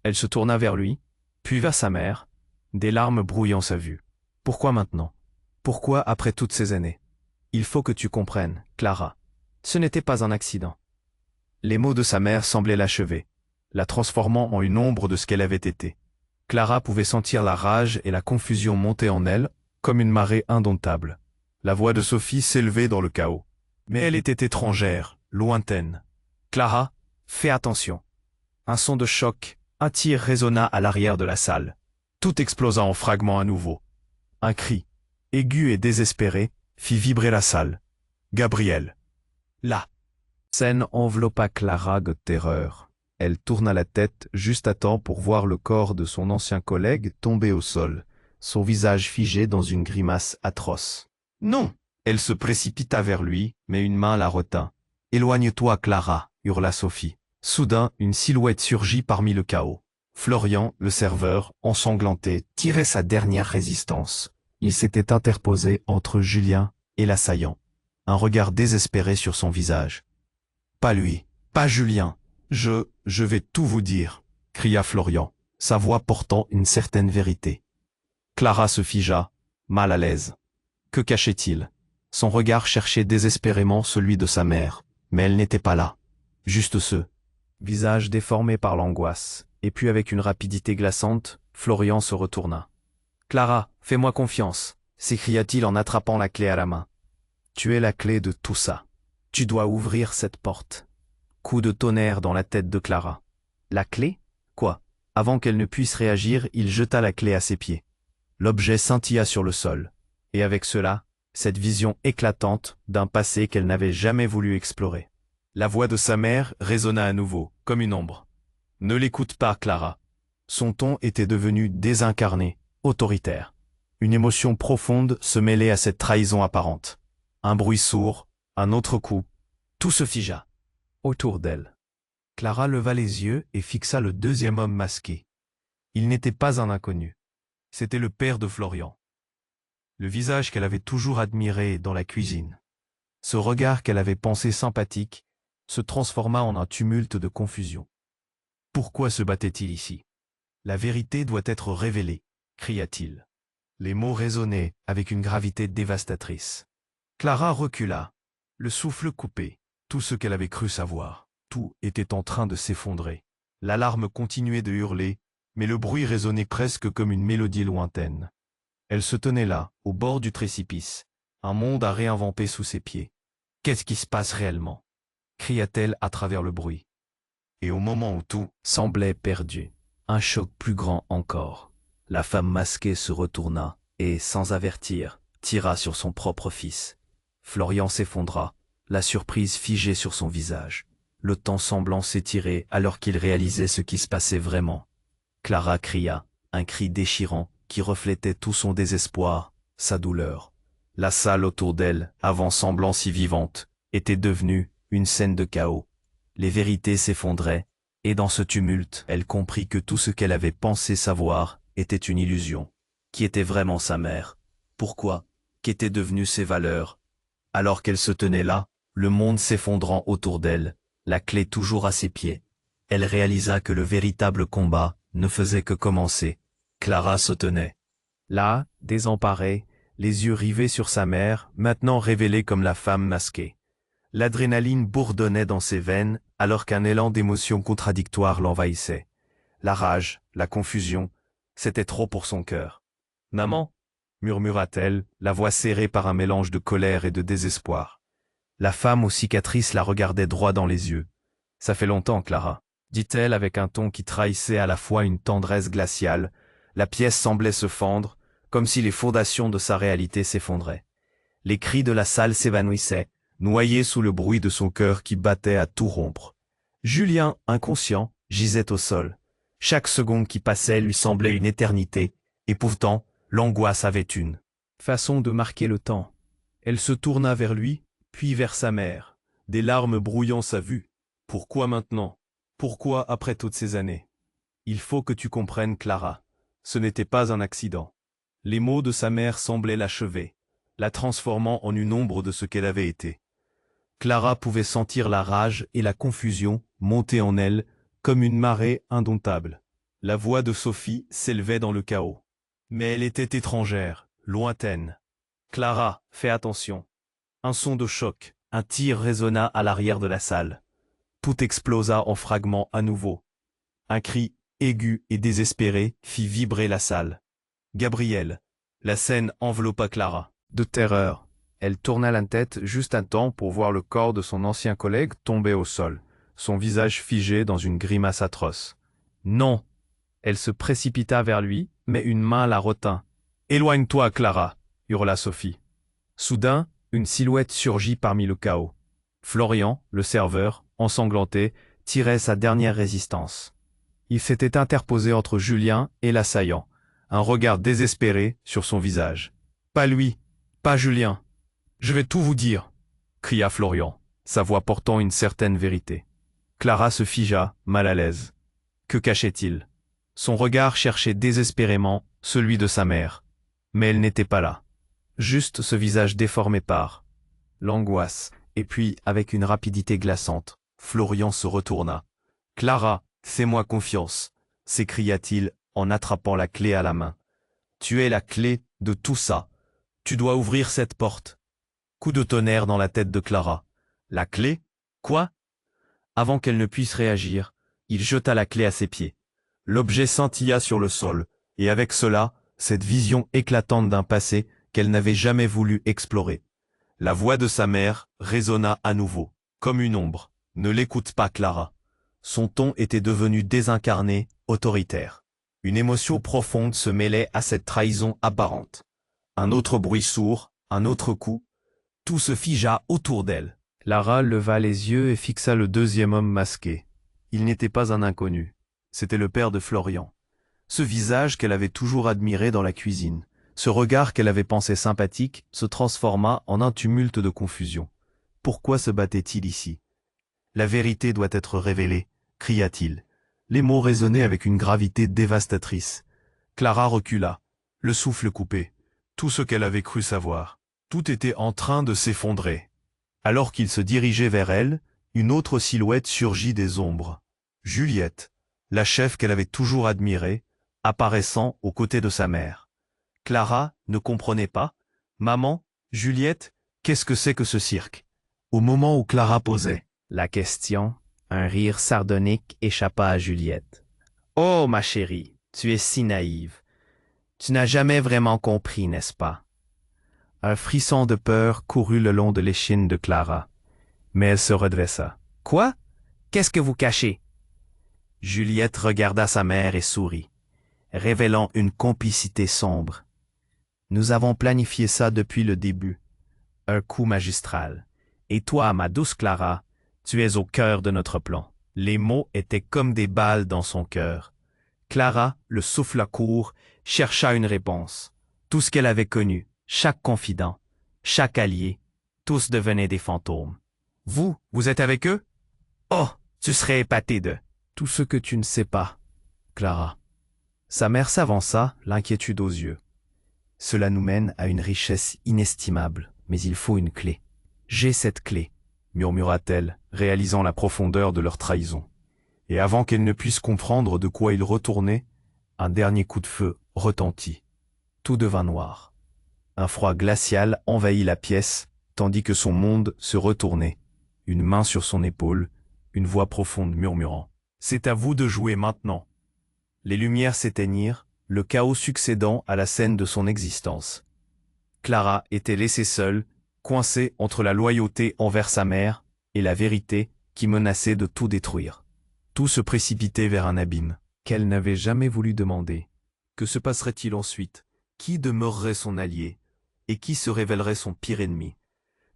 Elle se tourna vers lui, puis vers sa mère, des larmes brouillant sa vue. Pourquoi maintenant? Pourquoi après toutes ces années? Il faut que tu comprennes, Clara. Ce n'était pas un accident. Les mots de sa mère semblaient l'achever, la transformant en une ombre de ce qu'elle avait été. Clara pouvait sentir la rage et la confusion monter en elle, comme une marée indomptable. La voix de Sophie s'élevait dans le chaos. Mais elle était étrangère, lointaine. « Clara, fais attention !» Un son de choc, un tir résonna à l'arrière de la salle. Tout explosa en fragments à nouveau. Un cri, aigu et désespéré, fit vibrer la salle. « Gabriel !» Là. Scène enveloppa Clara de terreur. Elle tourna la tête juste à temps pour voir le corps de son ancien collègue tomber au sol, son visage figé dans une grimace atroce. « Non !» Elle se précipita vers lui, mais une main la retint. « Éloigne-toi, Clara !» hurla Sophie. Soudain, une silhouette surgit parmi le chaos. Florian, le serveur, ensanglanté, tirait sa dernière résistance. Il s'était interposé entre Julien et l'assaillant. Un regard désespéré sur son visage. « Pas lui, pas Julien. Je vais tout vous dire !» cria Florian, sa voix portant une certaine vérité. Clara se figea, mal à l'aise. Que cachait-il? Son regard cherchait désespérément celui de sa mère, mais elle n'était pas là. Juste ce visage déformé par l'angoisse, et puis avec une rapidité glaçante, Florian se retourna. « Clara, fais-moi confiance !» s'écria-t-il en attrapant la clé à la main. « Tu es la clé de tout ça. Tu dois ouvrir cette porte. » Coup de tonnerre dans la tête de Clara. « La clé? Quoi ?» Avant qu'elle ne puisse réagir, il jeta la clé à ses pieds. L'objet scintilla sur le sol, et avec cela, cette vision éclatante d'un passé qu'elle n'avait jamais voulu explorer. La voix de sa mère résonna à nouveau, comme une ombre. « Ne l'écoute pas, Clara. » Son ton était devenu désincarné, autoritaire. Une émotion profonde se mêlait à cette trahison apparente. Un bruit sourd, un autre coup. Tout se figea autour d'elle. Clara leva les yeux et fixa le deuxième homme masqué. Il n'était pas un inconnu. C'était le père de Florian. Le visage qu'elle avait toujours admiré dans la cuisine. Ce regard qu'elle avait pensé sympathique se transforma en un tumulte de confusion. Pourquoi se battait-il ici? La vérité doit être révélée, cria-t-il. Les mots résonnaient avec une gravité dévastatrice. Clara recula, le souffle coupé. Tout ce qu'elle avait cru savoir, tout était en train de s'effondrer. L'alarme continuait de hurler, mais le bruit résonnait presque comme une mélodie lointaine. Elle se tenait là, au bord du précipice, un monde à réinventer sous ses pieds. « Qu'est-ce qui se passe réellement ?» cria-t-elle à travers le bruit. Et au moment où tout semblait perdu, un choc plus grand encore. La femme masquée se retourna et, sans avertir, tira sur son propre fils. Florian s'effondra, la surprise figée sur son visage, le temps semblant s'étirer alors qu'il réalisait ce qui se passait vraiment. Clara cria, un cri déchirant qui reflétait tout son désespoir, sa douleur. La salle autour d'elle, avant semblant si vivante, était devenue une scène de chaos. Les vérités s'effondraient, et dans ce tumulte, elle comprit que tout ce qu'elle avait pensé savoir était une illusion. Qui était vraiment sa mère? Pourquoi? Qu'étaient devenues ses valeurs? Alors qu'elle se tenait là, le monde s'effondrant autour d'elle, la clé toujours à ses pieds, elle réalisa que le véritable combat ne faisait que commencer. Clara se tenait là, désemparée, les yeux rivés sur sa mère, maintenant révélée comme la femme masquée. L'adrénaline bourdonnait dans ses veines, alors qu'un élan d'émotions contradictoires l'envahissait. La rage, la confusion, c'était trop pour son cœur. « Maman !» murmura-t-elle, la voix serrée par un mélange de colère et de désespoir. La femme aux cicatrices la regardait droit dans les yeux. « Ça fait longtemps, Clara », dit-elle avec un ton qui trahissait à la fois une tendresse glaciale. La pièce semblait se fendre, comme si les fondations de sa réalité s'effondraient. Les cris de la salle s'évanouissaient, noyés sous le bruit de son cœur qui battait à tout rompre. Julien, inconscient, gisait au sol. Chaque seconde qui passait lui semblait une éternité, et pourtant, l'angoisse avait une façon de marquer le temps. Elle se tourna vers lui, puis vers sa mère, des larmes brouillant sa vue. « Pourquoi maintenant? Pourquoi après toutes ces années? Il faut que tu comprennes, Clara. Ce n'était pas un accident. » Les mots de sa mère semblaient l'achever, la transformant en une ombre de ce qu'elle avait été. Clara pouvait sentir la rage et la confusion monter en elle comme une marée indomptable. La voix de Sophie s'élevait dans le chaos. Mais elle était étrangère, lointaine. « Clara, fais attention. » Un son de choc, un tir résonna à l'arrière de la salle. Tout explosa en fragments à nouveau. Un cri aigu et désespéré fit vibrer la salle. Gabriel. La scène enveloppa Clara. De terreur, elle tourna la tête juste à temps pour voir le corps de son ancien collègue tomber au sol, son visage figé dans une grimace atroce. Non! Elle se précipita vers lui, mais une main la retint. « Éloigne-toi, Clara !» hurla Sophie. Soudain, une silhouette surgit parmi le chaos. Florian, le serveur, ensanglanté, tirait sa dernière résistance. Il s'était interposé entre Julien et l'assaillant, un regard désespéré sur son visage. « Pas lui, pas Julien. Je vais tout vous dire !» cria Florian, sa voix portant une certaine vérité. Clara se figea, mal à l'aise. Que cachait-il? Son regard cherchait désespérément celui de sa mère. Mais elle n'était pas là. Juste ce visage déformé par l'angoisse, et puis, avec une rapidité glaçante, Florian se retourna. « Clara, fais-moi confiance !» s'écria-t-il en attrapant la clé à la main. « Tu es la clé de tout ça. Tu dois ouvrir cette porte. » Coup de tonnerre dans la tête de Clara. « La clé? Quoi ?» Avant qu'elle ne puisse réagir, il jeta la clé à ses pieds. L'objet scintilla sur le sol, et avec cela, cette vision éclatante d'un passé qu'elle n'avait jamais voulu explorer. La voix de sa mère résonna à nouveau, comme une ombre. « Ne l'écoute pas, Clara. » Son ton était devenu désincarné, autoritaire. Une émotion profonde se mêlait à cette trahison apparente. Un autre bruit sourd, un autre coup. Tout se figea autour d'elle. Lara leva les yeux et fixa le deuxième homme masqué. Il n'était pas un inconnu. C'était le père de Florian. Ce visage qu'elle avait toujours admiré dans la cuisine, ce regard qu'elle avait pensé sympathique, se transforma en un tumulte de confusion. Pourquoi se battait-il ici? La vérité doit être révélée, cria-t-il. Les mots résonnaient avec une gravité dévastatrice. Clara recula, le souffle coupé. Tout ce qu'elle avait cru savoir, tout était en train de s'effondrer. Alors qu'il se dirigeait vers elle, une autre silhouette surgit des ombres. Juliette, la chef qu'elle avait toujours admirée, apparaissant aux côtés de sa mère. Clara ne comprenait pas. « Maman, Juliette, qu'est-ce que c'est que ce cirque ?» Au moment où Clara posait la question, un rire sardonique échappa à Juliette. « Oh, ma chérie, tu es si naïve. Tu n'as jamais vraiment compris, n'est-ce pas ?» Un frisson de peur courut le long de l'échine de Clara, mais elle se redressa. « Quoi? Qu'est-ce que vous cachez ?» Juliette regarda sa mère et sourit, révélant une complicité sombre. « Nous avons planifié ça depuis le début. Un coup magistral. Et toi, ma douce Clara, tu es au cœur de notre plan. Les mots étaient comme des balles dans son cœur. Clara, le souffle court, chercha une réponse. Tout ce qu'elle avait connu, chaque confident, chaque allié, tous devenaient des fantômes. Vous êtes avec eux? Oh, tu serais épaté de tout ce que tu ne sais pas, Clara. Sa mère s'avança, l'inquiétude aux yeux. Cela nous mène à une richesse inestimable, mais il faut une clé. J'ai cette clé, murmura-t-elle, réalisant la profondeur de leur trahison. Et avant qu'elle ne puisse comprendre de quoi il retournait, un dernier coup de feu retentit. Tout devint noir. Un froid glacial envahit la pièce, tandis que son monde se retournait. Une main sur son épaule, une voix profonde murmurant. « C'est à vous de jouer maintenant. » Les lumières s'éteignirent, le chaos succédant à la scène de son existence. Clara était laissée seule, coincée entre la loyauté envers sa mère et la vérité qui menaçait de tout détruire. Tout se précipitait vers un abîme qu'elle n'avait jamais voulu demander. Que se passerait-il ensuite? Qui demeurerait son allié? Et qui se révélerait son pire ennemi?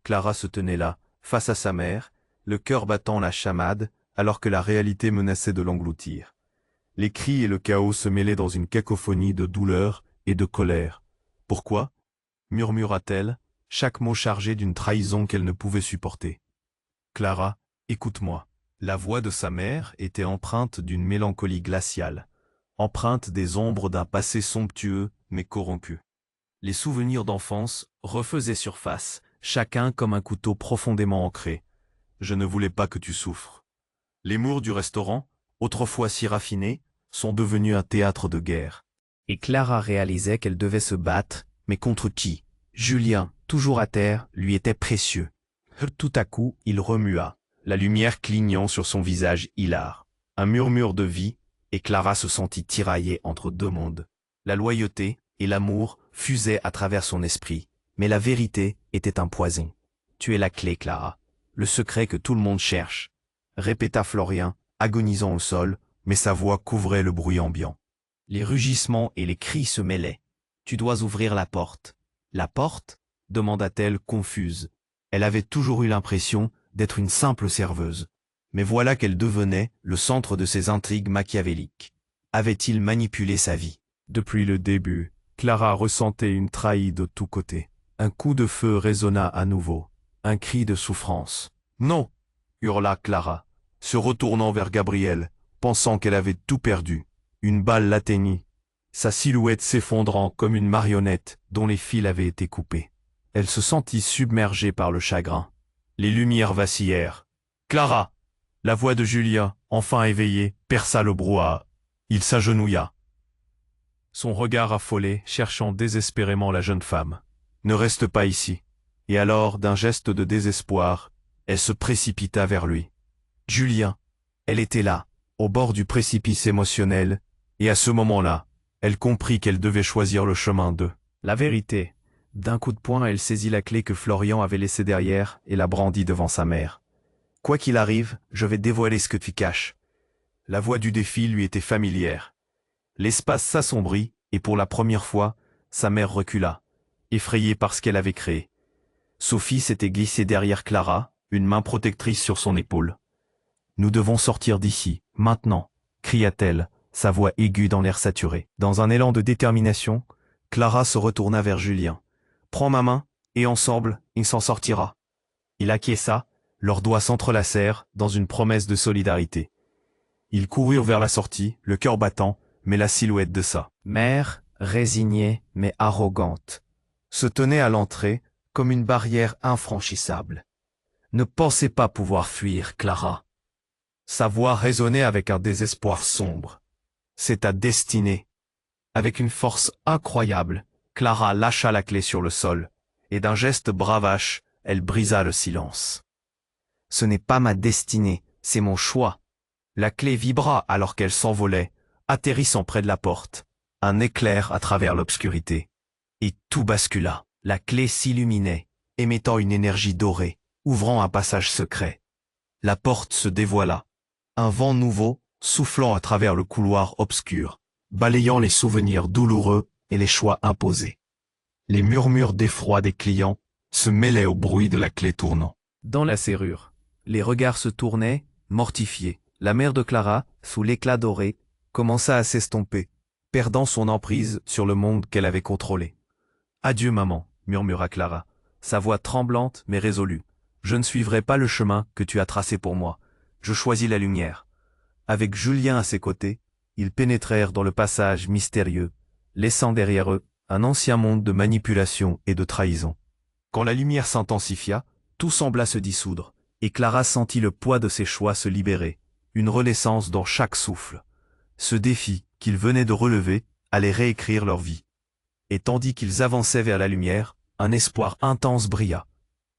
Clara se tenait là, face à sa mère, le cœur battant la chamade, alors que la réalité menaçait de l'engloutir. Les cris et le chaos se mêlaient dans une cacophonie de douleur et de colère. « Pourquoi » murmura-t-elle, chaque mot chargé d'une trahison qu'elle ne pouvait supporter. « Clara, écoute-moi. » La voix de sa mère était empreinte d'une mélancolie glaciale, empreinte des ombres d'un passé somptueux mais corrompu. Les souvenirs d'enfance refaisaient surface, chacun comme un couteau profondément ancré. « Je ne voulais pas que tu souffres. » Les murs du restaurant, autrefois si raffinés, sont devenus un théâtre de guerre. Et Clara réalisait qu'elle devait se battre, mais contre qui? Julien, toujours à terre, lui était précieux. Tout à coup, il remua, la lumière clignant sur son visage hilar. Un murmure de vie, et Clara se sentit tiraillée entre deux mondes. La loyauté et l'amour fusaient à travers son esprit, mais la vérité était un poison. « Tu es la clé, Clara, le secret que tout le monde cherche », répéta Florian, agonisant au sol, mais sa voix couvrait le bruit ambiant. Les rugissements et les cris se mêlaient. « Tu dois ouvrir la porte. »« La porte » demanda-t-elle confuse. Elle avait toujours eu l'impression d'être une simple serveuse. Mais voilà qu'elle devenait le centre de ses intrigues machiavéliques. Avait-il manipulé sa vie? Depuis le début, Clara ressentait une trahie de tous côtés. Un coup de feu résonna à nouveau. Un cri de souffrance. « Non !» hurla Clara, se retournant vers Gabriel, pensant qu'elle avait tout perdu. Une balle l'atteignit, sa silhouette s'effondrant comme une marionnette dont les fils avaient été coupés. Elle se sentit submergée par le chagrin. Les lumières vacillèrent. « Clara !» La voix de Julien, enfin éveillée, perça le brouhaha. Il s'agenouilla. Son regard affolé, cherchant désespérément la jeune femme. « Ne reste pas ici. » Et alors, d'un geste de désespoir, elle se précipita vers lui. Julien, elle était là, au bord du précipice émotionnel, et à ce moment-là, elle comprit qu'elle devait choisir le chemin de la vérité. D'un coup de poing, elle saisit la clé que Florian avait laissée derrière et la brandit devant sa mère. « Quoi qu'il arrive, je vais dévoiler ce que tu caches. » La voix du défi lui était familière. L'espace s'assombrit, et pour la première fois, sa mère recula, effrayée par ce qu'elle avait créé. Sophie s'était glissée derrière Clara, une main protectrice sur son épaule. « Nous devons sortir d'ici, maintenant !» cria-t-elle, sa voix aiguë dans l'air saturé. Dans un élan de détermination, Clara se retourna vers Julien. « Prends ma main, et ensemble, il s'en sortira. » Il acquiesça, leurs doigts s'entrelacèrent dans une promesse de solidarité. Ils coururent vers la sortie, le cœur battant, mais la silhouette de sa mère, résignée mais arrogante, se tenait à l'entrée comme une barrière infranchissable. « Ne pensez pas pouvoir fuir, Clara. » Sa voix résonnait avec un désespoir sombre. « C'est ta destinée. » Avec une force incroyable, Clara lâcha la clé sur le sol, et d'un geste bravache, elle brisa le silence. « Ce n'est pas ma destinée, c'est mon choix. » La clé vibra alors qu'elle s'envolait, atterrissant près de la porte, un éclair à travers l'obscurité. Et tout bascula. La clé s'illuminait, émettant une énergie dorée, ouvrant un passage secret. La porte se dévoila. Un vent nouveau, soufflant à travers le couloir obscur, balayant les souvenirs douloureux et les choix imposés. Les murmures d'effroi des clients se mêlait au bruit de la clé tournant. Dans la serrure, les regards se tournaient, mortifiés. La mère de Clara, sous l'éclat doré, commença à s'estomper, perdant son emprise sur le monde qu'elle avait contrôlé. « Adieu maman, murmura Clara, sa voix tremblante mais résolue. Je ne suivrai pas le chemin que tu as tracé pour moi. Je choisis la lumière. » Avec Julien à ses côtés, ils pénétrèrent dans le passage mystérieux, laissant derrière eux un ancien monde de manipulation et de trahison. Quand la lumière s'intensifia, tout sembla se dissoudre, et Clara sentit le poids de ses choix se libérer, une renaissance dans chaque souffle. Ce défi qu'ils venaient de relever allait réécrire leur vie. Et tandis qu'ils avançaient vers la lumière, un espoir intense brilla.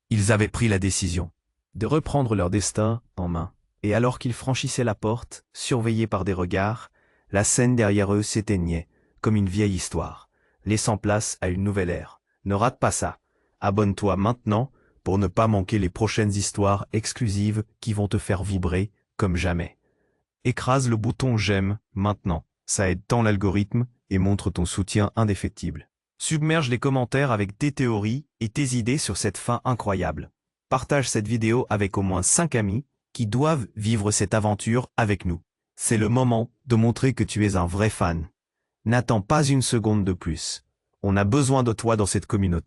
Ils avaient pris la décision de reprendre leur destin en main. Et alors qu'ils franchissaient la porte, surveillés par des regards, la scène derrière eux s'éteignait, comme une vieille histoire, laissant place à une nouvelle ère. Ne rate pas ça. Abonne-toi maintenant pour ne pas manquer les prochaines histoires exclusives qui vont te faire vibrer comme jamais. Écrase le bouton j'aime maintenant. Ça aide tant l'algorithme et montre ton soutien indéfectible. Submerge les commentaires avec tes théories et tes idées sur cette fin incroyable. Partage cette vidéo avec au moins 5 amis qui doivent vivre cette aventure avec nous. C'est le moment de montrer que tu es un vrai fan. N'attends pas une seconde de plus. On a besoin de toi dans cette communauté.